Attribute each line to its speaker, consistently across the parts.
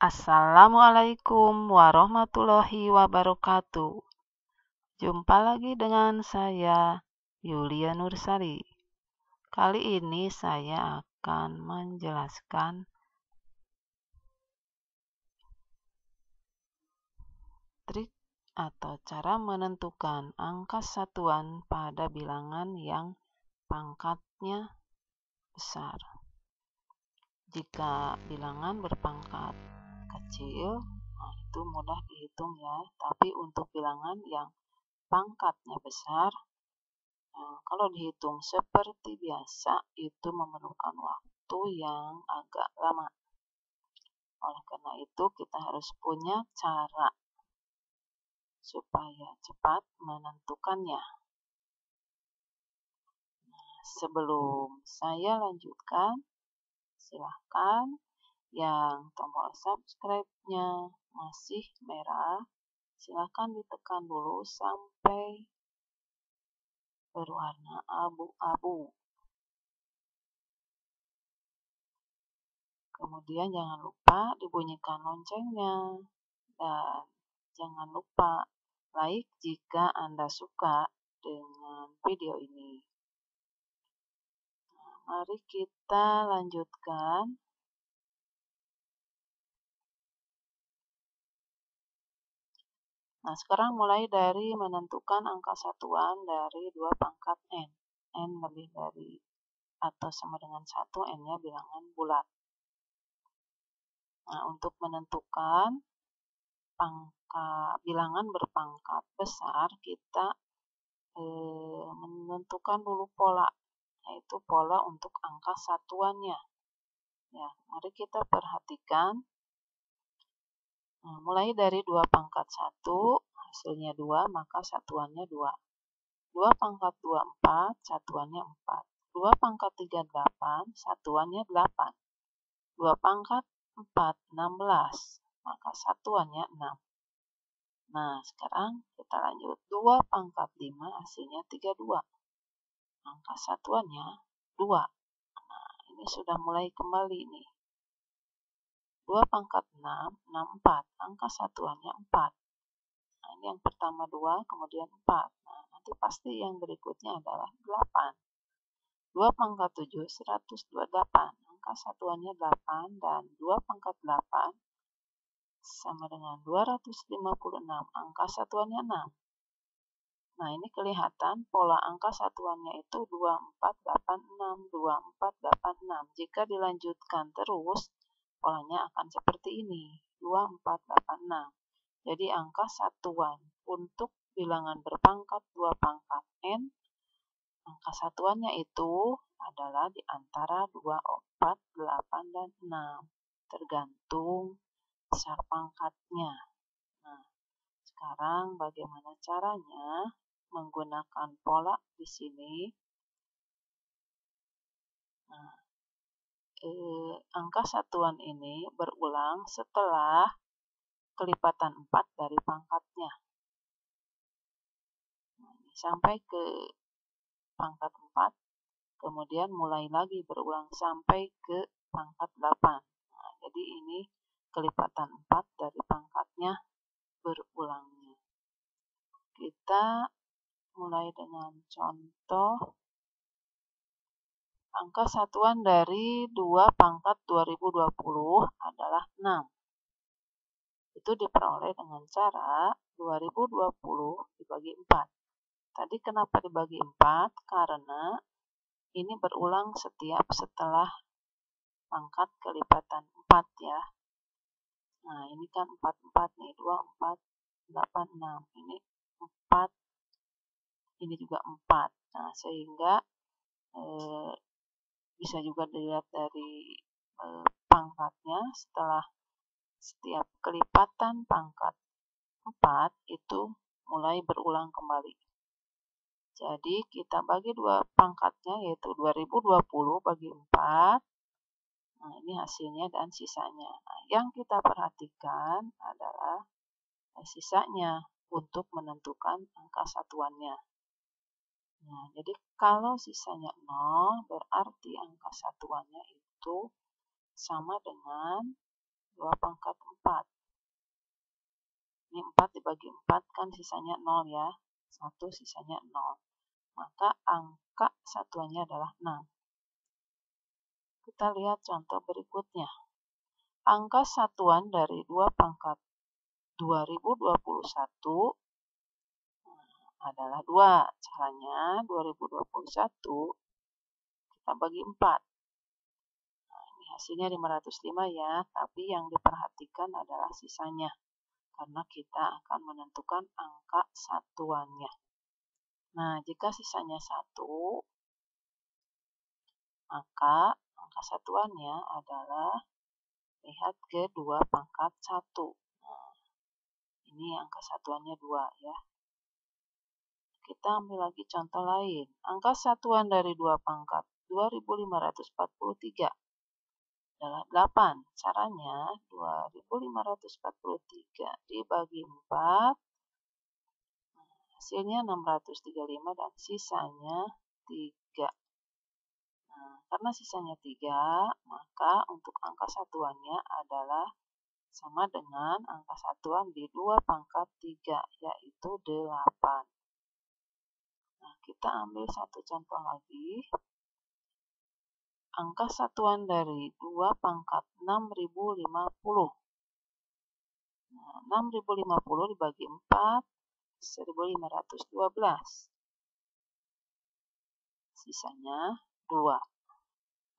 Speaker 1: Assalamualaikum warahmatullahi wabarakatuh. Jumpa lagi dengan saya, Yulia Nursari. Kali ini saya akan menjelaskan trik atau cara menentukan angka satuan pada bilangan yang pangkatnya besar. Jika bilangan berpangkat kecil, itu mudah dihitung ya. Tapi untuk bilangan yang pangkatnya besar, kalau dihitung seperti biasa, itu memerlukan waktu yang agak lama. Oleh karena itu, kita harus punya cara supaya cepat menentukannya. Sebelum saya lanjutkan, silahkan yang tombol subscribe-nya masih merah, silahkan ditekan dulu sampai berwarna abu-abu. Kemudian jangan lupa dibunyikan loncengnya. Dan jangan lupa like jika Anda suka dengan video ini. Mari kita lanjutkan. Sekarang mulai dari menentukan angka satuan dari 2 pangkat N. N lebih dari atau sama dengan 1, N-nya bilangan bulat. Untuk menentukan bilangan berpangkat besar, kita menentukan dulu pola, yaitu pola untuk angka satuannya. Ya, mari kita perhatikan. Mulai dari 2 pangkat 1, hasilnya 2, maka satuannya 2. 2 pangkat 2, 4, satuannya 4. 2 pangkat 3, 8, satuannya 8. 2 pangkat 4, 16, maka satuannya 6. Sekarang kita lanjut. 2 pangkat 5, hasilnya 32. Angka satuannya 2. Ini sudah mulai kembali nih. 2 pangkat 6, 64. Angka satuannya 4. Ini yang pertama 2, kemudian 4. Nanti pasti yang berikutnya adalah 8. 2 pangkat 7, 128. Angka satuannya 8, dan 2 pangkat 8 sama dengan 256. Angka satuannya 6. Ini kelihatan pola angka satuannya itu 2486, 2486. Jika dilanjutkan terus, polanya akan seperti ini, 2486. Jadi angka satuan untuk bilangan berpangkat 2 pangkat N, angka satuannya itu adalah di antara 2, 4, 8, dan 6. Tergantung besar pangkatnya. Sekarang bagaimana caranya menggunakan pola di sini? Angka satuan ini berulang setelah kelipatan 4 dari pangkatnya. Sampai ke pangkat 4, kemudian mulai lagi berulang sampai ke pangkat 8. Jadi ini kelipatan 4 dari pangkatnya berulangnya. Kita mulai dengan contoh. Angka satuan dari 2 pangkat 2020 adalah 6. Itu diperoleh dengan cara 2020 dibagi 4. Tadi kenapa dibagi 4? Karena ini berulang setiap setelah pangkat kelipatan 4 ya. Ini kan 4, 4 nih, 2, 4, 8, 6. Ini 4, ini juga 4. Sehingga bisa juga dilihat dari pangkatnya, setelah setiap kelipatan pangkat 4 itu mulai berulang kembali. Jadi kita bagi 2 pangkatnya, yaitu 2020 bagi 4. Ini hasilnya dan sisanya. Yang kita perhatikan adalah sisanya untuk menentukan angka satuannya. Jadi kalau sisanya 0, berarti angka satuannya itu sama dengan 2 pangkat 4. Ini 4 dibagi 4 kan sisanya 0 ya. 1 sisanya 0. Maka angka satuannya adalah 6. Kita lihat contoh berikutnya. Angka satuan dari 2 pangkat 2021 adalah 2. Caranya 2021 kita bagi 4. Nah, ini hasilnya 505 ya, tapi yang diperhatikan adalah sisanya. Karena kita akan menentukan angka satuannya. Nah, jika sisanya 1, maka angka satuannya adalah, lihat ke 2 pangkat 1. Nah, ini angka satuannya 2 ya. Kita ambil lagi contoh lain. Angka satuan dari 2 pangkat 2543 adalah 8. Caranya 2543 dibagi 4. Hasilnya 635 dan sisanya 3. Nah, karena sisanya 3, maka untuk angka satuannya adalah sama dengan angka satuan di 2 pangkat 3, yaitu 8. Nah, kita ambil satu contoh lagi. Angka satuan dari 2 pangkat 6050. Nah, 6050 dibagi 4, 1512. Sisanya 2.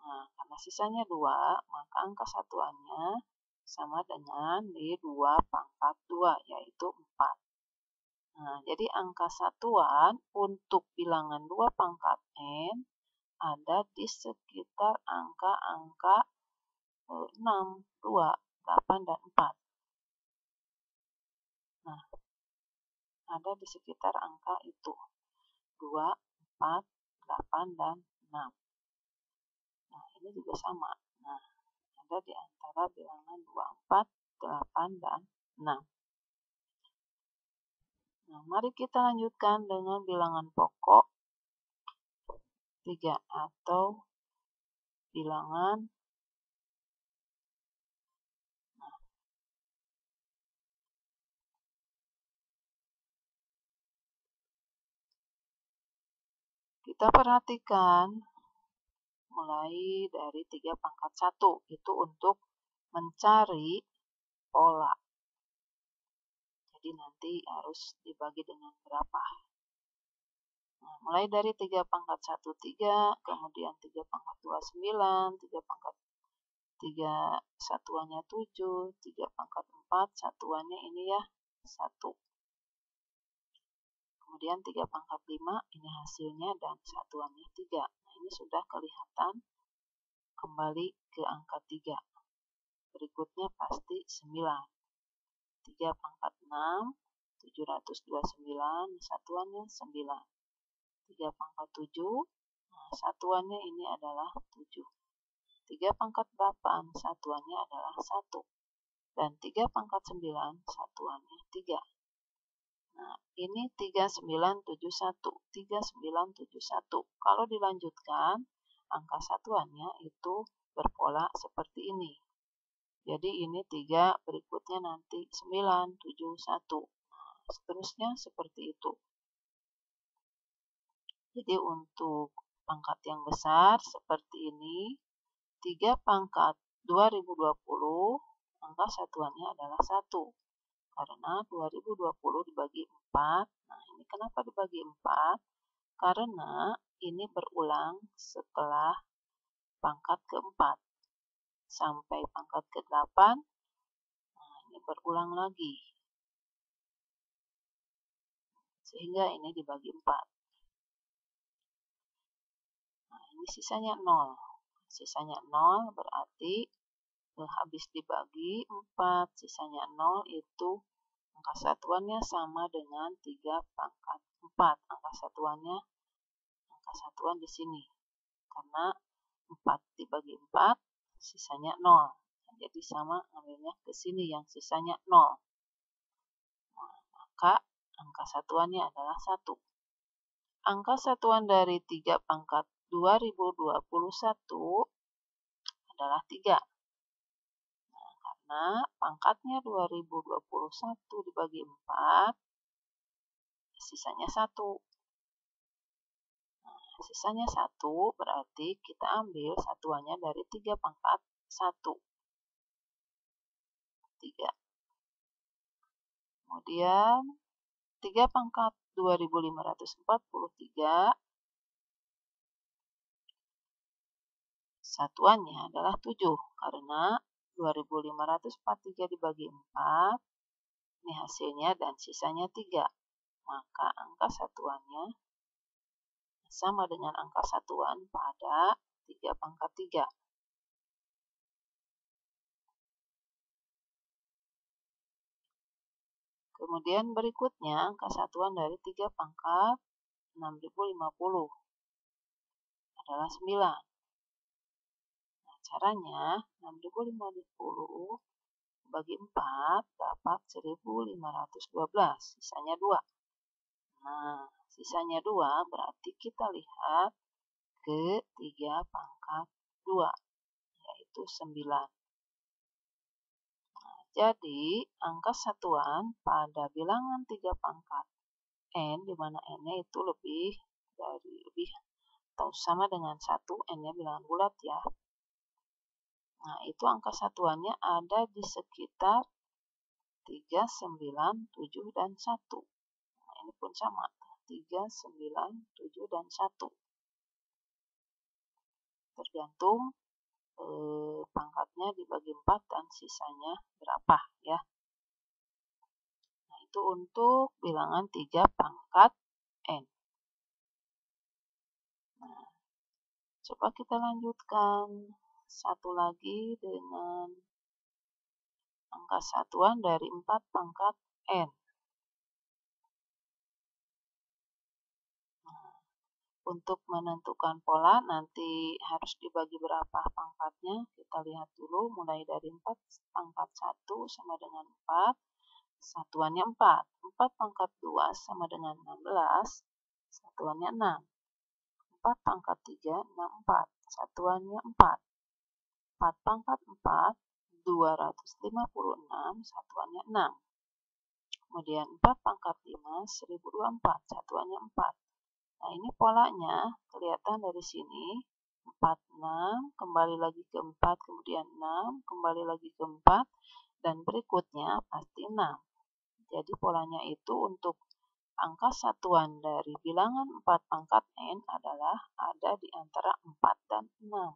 Speaker 1: Nah, karena sisanya 2, maka angka satuannya sama dengan di 2 pangkat 2, yaitu 4. Nah, jadi angka satuan untuk bilangan 2 pangkat n ada di sekitar angka-angka 6, 2, 8, dan 4. Nah, ada di sekitar angka itu. 2, 4, 8, dan 6. Nah, ini juga sama. Nah, ada di antara bilangan 2, 4, 8, dan 6. Nah, mari kita lanjutkan dengan bilangan pokok 3 atau bilangan. Nah, kita perhatikan mulai dari 3 pangkat 1. Itu untuk mencari pola. Jadi nanti harus dibagi dengan berapa. Nah, mulai dari 3 pangkat 1, 3, kemudian 3 pangkat 2, 9, 3 pangkat 3 satuannya 7, 3 pangkat 4 satuannya ini ya 1. Kemudian 3 pangkat 5 ini hasilnya dan satuannya 3. Nah, ini sudah kelihatan kembali ke angka 3. Berikutnya pasti 9. 3 pangkat 6, 729, satuannya 9. 3 pangkat 7, nah, satuannya ini adalah 7. 3 pangkat 8, satuannya adalah 1. Dan 3 pangkat 9, satuannya 3. Nah, ini 3971. 3971. Kalau dilanjutkan, angka satuannya itu berpola seperti ini. Jadi ini 3, berikutnya nanti 971. Nah, seterusnya seperti itu. Jadi untuk pangkat yang besar seperti ini, 3 pangkat 2020, angka satuannya adalah 1. Karena 2020 dibagi 4, nah ini kenapa dibagi 4? Karena ini berulang setelah pangkat keempat. Sampai pangkat ke-8, nah ini berulang lagi. Sehingga ini dibagi 4. Nah, ini sisanya 0. Sisanya 0 berarti habis dibagi 4, sisanya 0 itu angka satuannya sama dengan 3 pangkat 4. Angka satuan di sini. Karena 4 dibagi 4, sisanya 0. Jadi sama ngambilnya ke sini yang sisanya 0. Nah, maka angka satuannya adalah 1. Angka satuan dari 3 pangkat 2021 adalah 3. Nah, karena pangkatnya 2021 dibagi 4, sisanya 1. Nah, sisanya 1 berarti kita ambil satuannya dari 3 pangkat 1. 3. Kemudian 3 pangkat 2543, satuannya adalah 7, karena 2543 dibagi 4, ini hasilnya dan sisanya 3. Maka angka satuannya sama dengan angka satuan pada 3 pangkat 3. Kemudian berikutnya angka satuan dari 3 pangkat 6050 adalah 9. Nah, caranya 6050 bagi 4 dapat 1512, sisanya 2. Nah, sisanya 2 berarti kita lihat ke 3 pangkat 2, yaitu 9. Jadi, angka satuan pada bilangan 3 pangkat n, di mana n-nya itu lebih atau sama dengan 1, n-nya bilangan bulat ya. Nah, itu angka satuannya ada di sekitar 3, 9, 7, dan 1. Nah, ini pun sama, 3, 9, 7, dan 1. Tergantung pangkatnya dibagi 4 dan sisanya berapa ya. Nah, itu untuk bilangan 3 pangkat n. Nah, coba kita lanjutkan satu lagi dengan angka satuan dari 4 pangkat n. Nah, untuk menentukan pola nanti harus dibagi berapa pangkatnya. Kita lihat dulu mulai dari 4 pangkat 1 sama dengan 4. Satuannya 4. 4 pangkat 2 sama dengan 16. Satuannya 6. 4 pangkat 3, 64. Satuannya 4. 4 pangkat 4, 256. Satuannya 6. Kemudian 4 pangkat 5, 1024. Satuannya 4. Nah, ini polanya kelihatan dari sini. 4, 6, kembali lagi ke 4, kemudian 6, kembali lagi ke 4, dan berikutnya pasti 6. Jadi polanya itu untuk angka satuan dari bilangan 4 pangkat n adalah ada di antara 4 dan 6.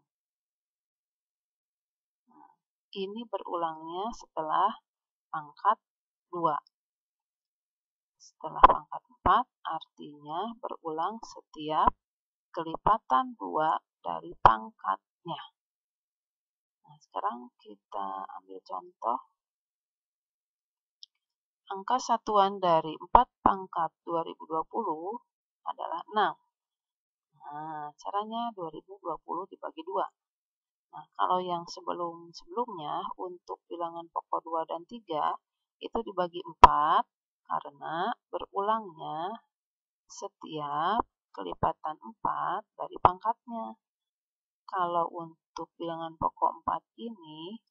Speaker 1: Nah, ini berulangnya setelah pangkat 2. Setelah pangkat 4 artinya berulang setiap kelipatan 2 dari pangkatnya. Nah, sekarang kita ambil contoh. Angka satuan dari 4 pangkat 2020 adalah 6. Nah, caranya 2020 dibagi 2. Nah, kalau yang sebelumnya untuk bilangan pokok 2 dan 3 itu dibagi 4 karena berulangnya setiap kelipatan 4 dari pangkatnya. Kalau untuk bilangan pokok 4 ini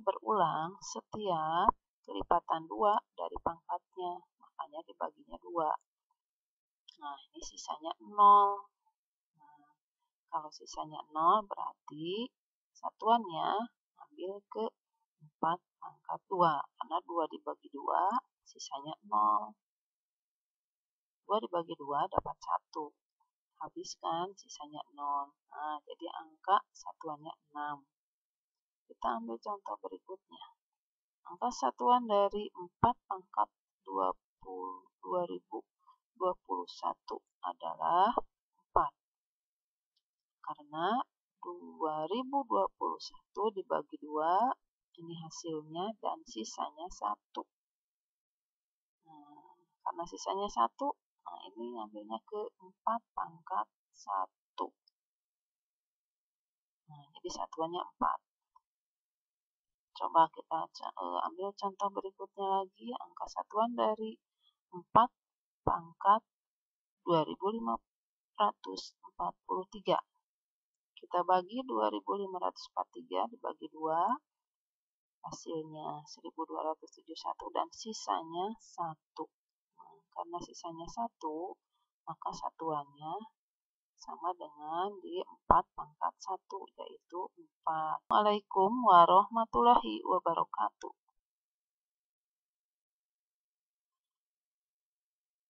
Speaker 1: berulang setiap kelipatan 2 dari pangkatnya, makanya dibaginya 2. Nah, ini sisanya 0. Nah, kalau sisanya 0 berarti satuannya ambil ke 4 pangkat 2, karena 2 dibagi 2 sisanya 0. 2 dibagi 2 dapat 1. Habiskan sisanya 0. Nah, jadi angka satuannya 6. Kita ambil contoh berikutnya. Angka satuan dari 4 pangkat 2021 adalah 4. Karena 2021 dibagi 2, ini hasilnya dan sisanya 1. Nah, karena sisanya 1, nah ini ambilnya ke 4 pangkat 1. Nah, jadi satuannya 4. Coba kita ambil contoh berikutnya lagi. Angka satuan dari 4 pangkat 2543. Kita bagi 2543 dibagi 2 hasilnya 1271 dan sisanya 1. Nah, karena sisanya 1, maka satuannya sama dengan di 4 pangkat 1, yaitu 4. Assalamualaikum warahmatullahi wabarakatuh.